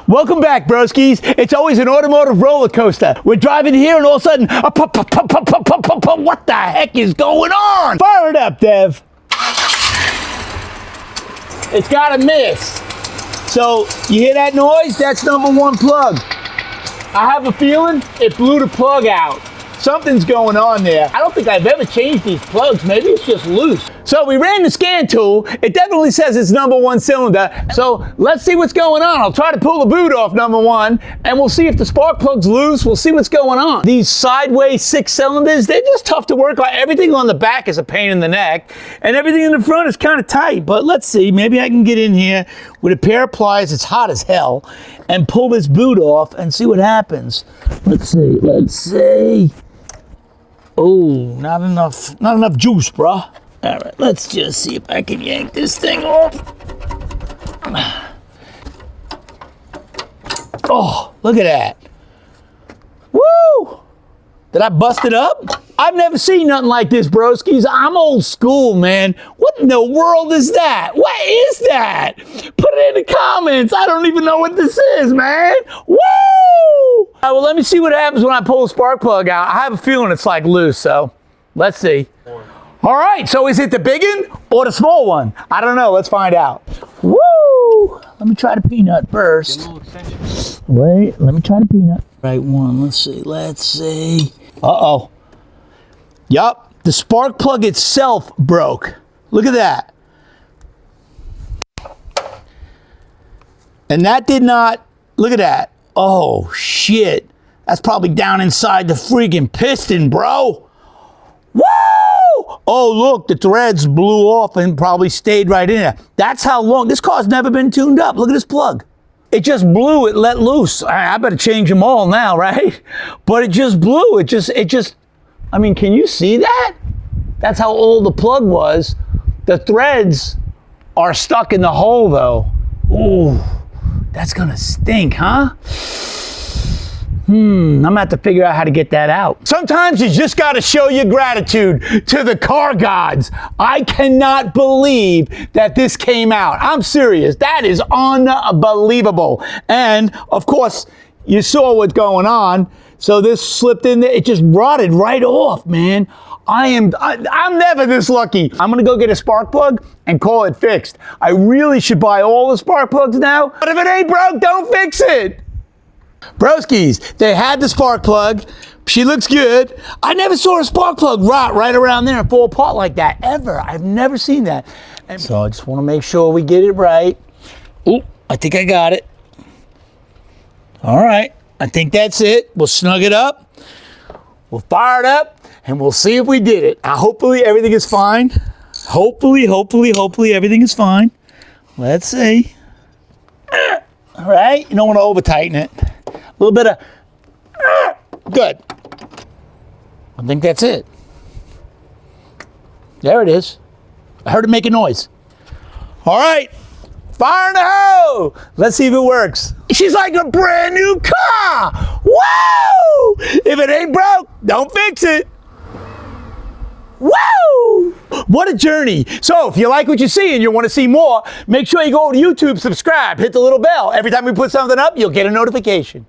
Welcome back, broskies. It's always an automotive roller coaster. We're driving here and all of a sudden, what the heck is going on? Fire it up, Dev. It's got a miss. So, you hear that noise? That's number one plug. I have a feeling it blew the plug out. Something's going on there. I don't think I've ever changed these plugs. Maybe it's just loose. So we ran the scan tool. It definitely says it's number one cylinder. So let's see what's going on. I'll try to pull the boot off number one, and we'll see if the spark plug's loose. We'll see what's going on. These sideways 6 cylinders, they're just tough to work on. Everything on the back is a pain in the neck, and everything in the front is kind of tight. But let's see. Maybe I can get in here with a pair of pliers. It's hot as hell, and pull this boot off and see what happens. Let's see. Let's see. Oh, not enough juice, bruh. All right, let's just see if I can yank this thing off. Oh, look at that. Woo! Did I bust it up? I've never seen nothing like this, broskies. I'm old school, man. What in the world is that? What is that? Put it in the comments. I don't even know what this is, man. Woo! All right, well, let me see what happens when I pull the spark plug out. I have a feeling it's like loose, so let's see. All right, so is it the big one or the small one? I don't know. Let's find out. Woo! Let me try the peanut first. Wait, let me try the peanut. Right one. Let's see. Let's see. Uh-oh. Yup, the spark plug itself broke. Look at that. And that did not, look at that. Oh, shit. That's probably down inside the freaking piston, bro. Woo! Oh, look, the threads blew off and probably stayed right in there. That's how long, this car's never been tuned up. Look at this plug. It just blew, it let loose. I better change them all now, right? But it just blew, it just, I mean, can you see that? That's how old the plug was. The threads are stuck in the hole though. Ooh, that's gonna stink, huh? I'm gonna have to figure out how to get that out. Sometimes you just gotta show your gratitude to the car gods. I cannot believe that this came out. I'm serious, that is unbelievable. And of course, you saw what's going on. So this slipped in there, it just rotted right off, man. I'm never this lucky. I'm gonna go get a spark plug and call it fixed. I really should buy all the spark plugs now, but if it ain't broke, don't fix it. Broskies, they had the spark plug. She looks good. I never saw a spark plug rot right around there and fall apart like that, ever. I've never seen that. And so I just wanna make sure we get it right. Ooh, I think I got it. All right. I think that's it. We'll snug it up. We'll fire it up and we'll see if we did it. Hopefully everything is fine. Hopefully everything is fine. Let's see. All right. You don't want to over tighten it. A little bit of, good. I think that's it. There it is. I heard it make a noise. All right. Fire in the hole! Let's see if it works. She's like a brand new car! Woo! If it ain't broke, don't fix it. Woo! What a journey. So if you like what you see and you want to see more, make sure you go to YouTube, subscribe, hit the little bell. Every time we put something up, you'll get a notification.